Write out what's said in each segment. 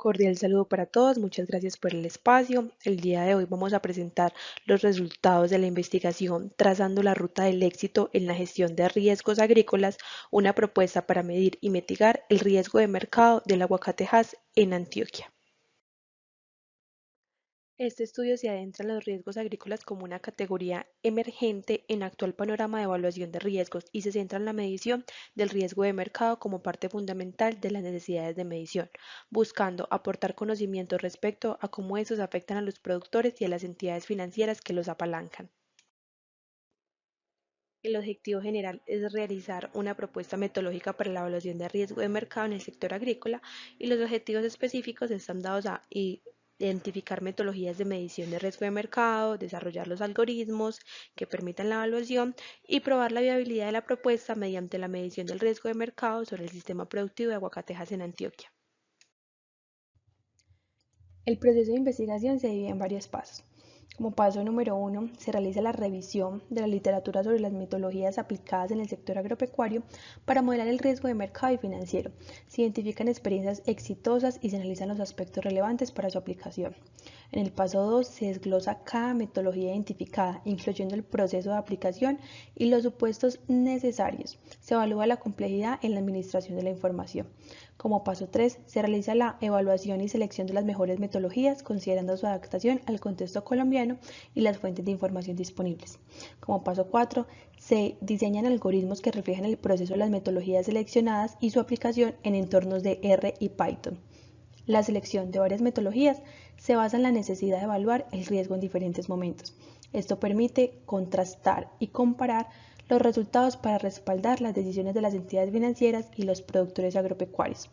Cordial saludo para todos, muchas gracias por el espacio. El día de hoy vamos a presentar los resultados de la investigación Trazando la ruta del éxito en la gestión de riesgos agrícolas, una propuesta para medir y mitigar el riesgo de mercado del aguacate Hass en Antioquia. Este estudio se adentra en los riesgos agrícolas como una categoría emergente en actual panorama de evaluación de riesgos y se centra en la medición del riesgo de mercado como parte fundamental de las necesidades de medición, buscando aportar conocimiento respecto a cómo estos afectan a los productores y a las entidades financieras que los apalancan. El objetivo general es realizar una propuesta metodológica para la evaluación de riesgo de mercado en el sector agrícola y los objetivos específicos están dados a identificar metodologías de medición de riesgo de mercado, desarrollar los algoritmos que permitan la evaluación y probar la viabilidad de la propuesta mediante la medición del riesgo de mercado sobre el sistema productivo de aguacatejas en Antioquia. El proceso de investigación se divide en varios pasos. Como paso número 1, se realiza la revisión de la literatura sobre las metodologías aplicadas en el sector agropecuario para modelar el riesgo de mercado y financiero. Se identifican experiencias exitosas y se analizan los aspectos relevantes para su aplicación. En el paso 2, se desglosa cada metodología identificada, incluyendo el proceso de aplicación y los supuestos necesarios. Se evalúa la complejidad en la administración de la información. Como paso 3, se realiza la evaluación y selección de las mejores metodologías, considerando su adaptación al contexto colombiano y las fuentes de información disponibles. Como paso 4, se diseñan algoritmos que reflejan el proceso de las metodologías seleccionadas y su aplicación en entornos de R y Python. La selección de varias metodologías se basa en la necesidad de evaluar el riesgo en diferentes momentos. Esto permite contrastar y comparar los resultados para respaldar las decisiones de las entidades financieras y los productores agropecuarios.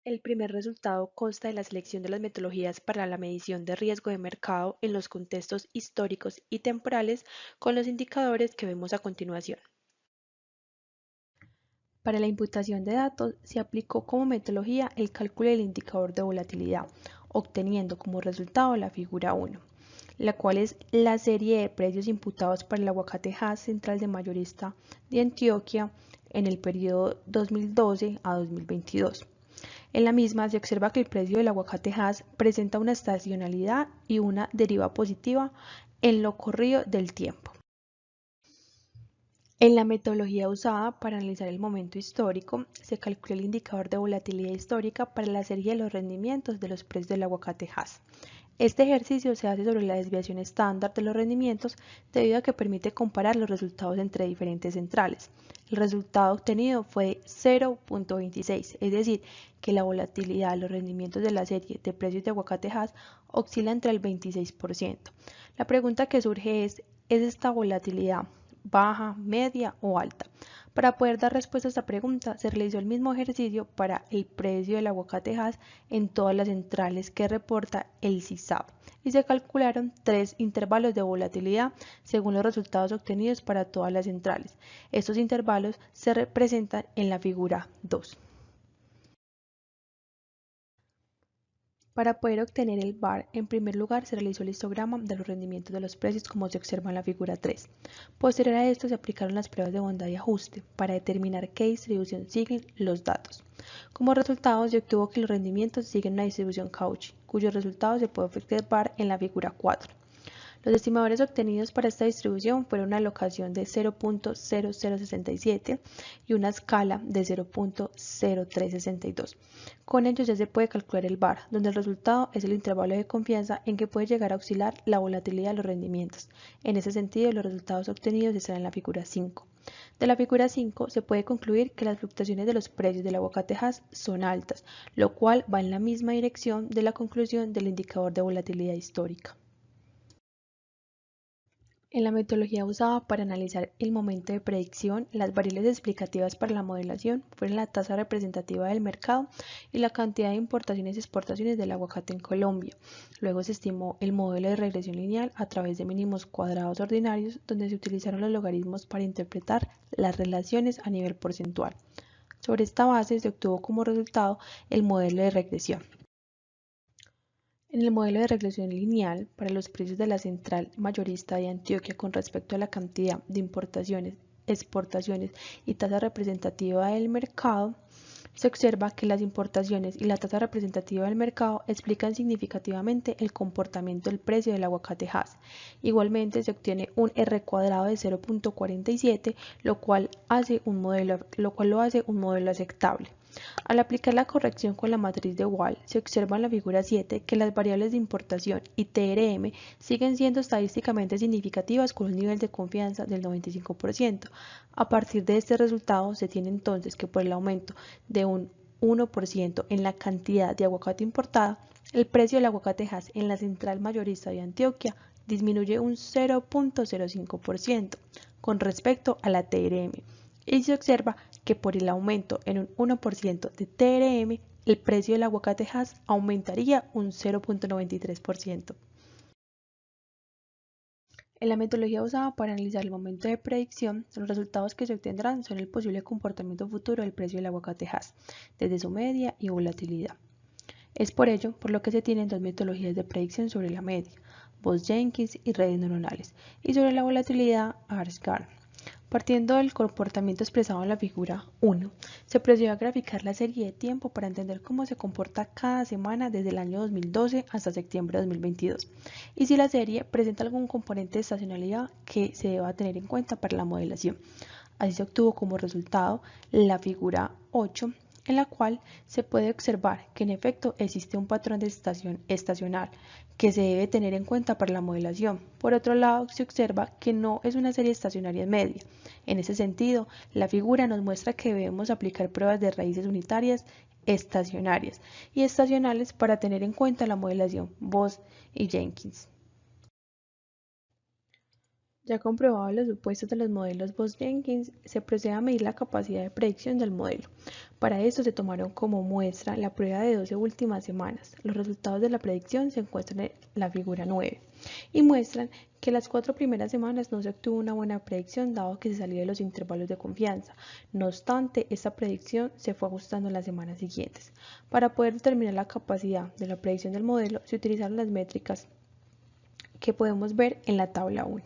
El primer resultado consta de la selección de las metodologías para la medición de riesgo de mercado en los contextos históricos y temporales con los indicadores que vemos a continuación. Para la imputación de datos se aplicó como metodología el cálculo del indicador de volatilidad, obteniendo como resultado la figura 1, la cual es la serie de precios imputados para el aguacate Hass central de mayorista de Antioquia en el periodo 2012 a 2022. En la misma se observa que el precio del aguacate Hass presenta una estacionalidad y una deriva positiva en lo corrido del tiempo. En la metodología usada para analizar el momento histórico, se calculó el indicador de volatilidad histórica para la serie de los rendimientos de los precios del aguacate Hass. Este ejercicio se hace sobre la desviación estándar de los rendimientos debido a que permite comparar los resultados entre diferentes centrales. El resultado obtenido fue 0.26, es decir, que la volatilidad de los rendimientos de la serie de precios de aguacate Hass oscila entre el 26%. La pregunta que surge ¿es esta volatilidad baja, media o alta? Para poder dar respuesta a esta pregunta, se realizó el mismo ejercicio para el precio del aguacate Hass en todas las centrales que reporta el CISAB y se calcularon 3 intervalos de volatilidad según los resultados obtenidos para todas las centrales. Estos intervalos se representan en la figura 2. Para poder obtener el VAR, en primer lugar se realizó el histograma de los rendimientos de los precios como se observa en la figura 3. Posterior a esto se aplicaron las pruebas de bondad y ajuste para determinar qué distribución siguen los datos. Como resultado se obtuvo que los rendimientos siguen una distribución Cauchy, cuyos resultados se puede observar en la figura 4. Los estimadores obtenidos para esta distribución fueron una alocación de 0.0067 y una escala de 0.0362. Con ello ya se puede calcular el VAR, donde el resultado es el intervalo de confianza en que puede llegar a oscilar la volatilidad de los rendimientos. En ese sentido, los resultados obtenidos están en la figura 5. De la figura 5 se puede concluir que las fluctuaciones de los precios del aguacate Hass son altas, lo cual va en la misma dirección de la conclusión del indicador de volatilidad histórica. En la metodología usada para analizar el momento de predicción, las variables explicativas para la modelación fueron la tasa representativa del mercado y la cantidad de importaciones y exportaciones del aguacate en Colombia. Luego se estimó el modelo de regresión lineal a través de mínimos cuadrados ordinarios, donde se utilizaron los logaritmos para interpretar las relaciones a nivel porcentual. Sobre esta base se obtuvo como resultado el modelo de regresión. En el modelo de regresión lineal para los precios de la central mayorista de Antioquia con respecto a la cantidad de importaciones, exportaciones y tasa representativa del mercado, se observa que las importaciones y la tasa representativa del mercado explican significativamente el comportamiento del precio del aguacate Hass. Igualmente se obtiene un R cuadrado de 0.47, lo cual lo hace un modelo aceptable. Al aplicar la corrección con la matriz de Wall, se observa en la figura 7 que las variables de importación y TRM siguen siendo estadísticamente significativas con un nivel de confianza del 95%. A partir de este resultado, se tiene entonces que por el aumento de un 1% en la cantidad de aguacate importada, el precio del aguacate Hass en la central mayorista de Antioquia disminuye un 0.05% con respecto a la TRM, y se observa que por el aumento en un 1% de TRM, el precio del aguacate Hass aumentaría un 0.93%. En la metodología usada para analizar el momento de predicción, los resultados que se obtendrán son el posible comportamiento futuro del precio del aguacate Hass, desde su media y volatilidad. Es por ello por lo que se tienen dos metodologías de predicción sobre la media, Bose-Jenkins y redes neuronales, y sobre la volatilidad, Ars-Garn. Partiendo del comportamiento expresado en la figura 1, se procedió a graficar la serie de tiempo para entender cómo se comporta cada semana desde el año 2012 hasta septiembre de 2022, y si la serie presenta algún componente de estacionalidad que se deba tener en cuenta para la modelación. Así se obtuvo como resultado la figura 8, en la cual se puede observar que en efecto existe un patrón de estacional que se debe tener en cuenta para la modelación. Por otro lado, se observa que no es una serie estacionaria media. En ese sentido, la figura nos muestra que debemos aplicar pruebas de raíces unitarias estacionarias y estacionales para tener en cuenta la modelación Bose y Jenkins. Ya comprobados los supuestos de los modelos Bose-Jenkins, se procede a medir la capacidad de predicción del modelo. Para esto se tomaron como muestra la prueba de 12 últimas semanas. Los resultados de la predicción se encuentran en la figura 9 y muestran que las 4 primeras semanas no se obtuvo una buena predicción dado que se salió de los intervalos de confianza. No obstante, esta predicción se fue ajustando en las semanas siguientes. Para poder determinar la capacidad de la predicción del modelo, se utilizaron las métricas que podemos ver en la tabla 1.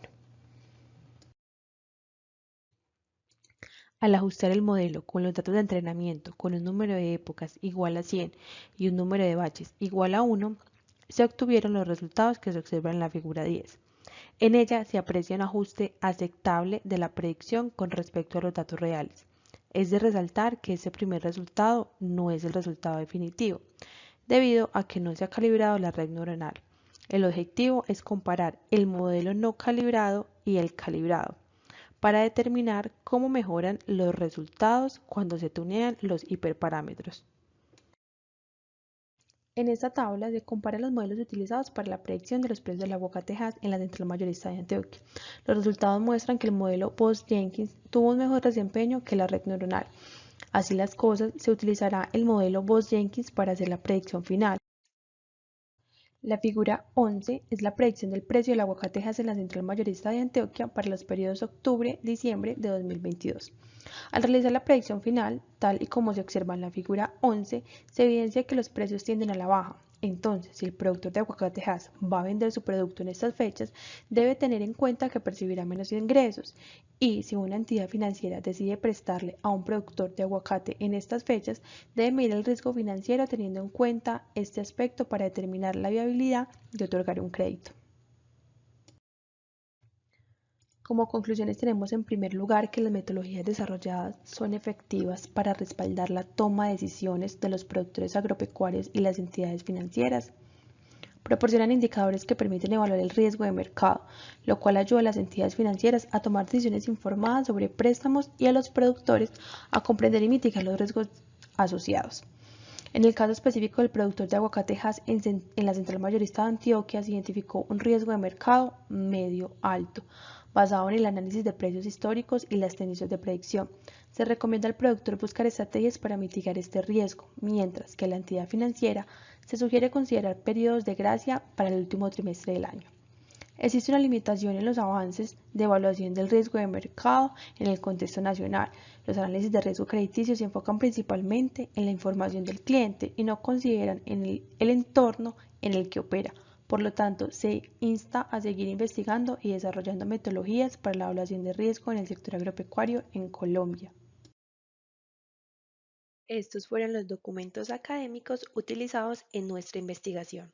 Al ajustar el modelo con los datos de entrenamiento con un número de épocas igual a 100 y un número de baches igual a 1, se obtuvieron los resultados que se observan en la figura 10. En ella se aprecia un ajuste aceptable de la predicción con respecto a los datos reales. Es de resaltar que ese primer resultado no es el resultado definitivo, debido a que no se ha calibrado la red neuronal. El objetivo es comparar el modelo no calibrado y el calibrado, para determinar cómo mejoran los resultados cuando se tunean los hiperparámetros. En esta tabla se comparan los modelos utilizados para la predicción de los precios del aguacate Hass en la central mayorista de Antioquia. Los resultados muestran que el modelo Bose-Jenkins tuvo un mejor desempeño que la red neuronal. Así las cosas, se utilizará el modelo Bose-Jenkins para hacer la predicción final. La figura 11 es la predicción del precio del aguacate Hass en la central mayorista de Antioquia para los periodos octubre-diciembre de 2022. Al realizar la predicción final, tal y como se observa en la figura 11, se evidencia que los precios tienden a la baja. Entonces, si el productor de aguacate Hass va a vender su producto en estas fechas, debe tener en cuenta que percibirá menos ingresos. Y si una entidad financiera decide prestarle a un productor de aguacate en estas fechas, debe medir el riesgo financiero teniendo en cuenta este aspecto para determinar la viabilidad de otorgar un crédito. Como conclusiones tenemos en primer lugar que las metodologías desarrolladas son efectivas para respaldar la toma de decisiones de los productores agropecuarios y las entidades financieras. Proporcionan indicadores que permiten evaluar el riesgo de mercado, lo cual ayuda a las entidades financieras a tomar decisiones informadas sobre préstamos y a los productores a comprender y mitigar los riesgos asociados. En el caso específico del productor de aguacate Hass en la central mayorista de Antioquia se identificó un riesgo de mercado medio-alto, basado en el análisis de precios históricos y las tendencias de predicción. Se recomienda al productor buscar estrategias para mitigar este riesgo, mientras que a la entidad financiera se sugiere considerar periodos de gracia para el último trimestre del año. Existe una limitación en los avances de evaluación del riesgo de mercado en el contexto nacional. Los análisis de riesgo crediticio se enfocan principalmente en la información del cliente y no consideran el entorno en el que opera. Por lo tanto, se insta a seguir investigando y desarrollando metodologías para la evaluación de riesgo en el sector agropecuario en Colombia. Estos fueron los documentos académicos utilizados en nuestra investigación.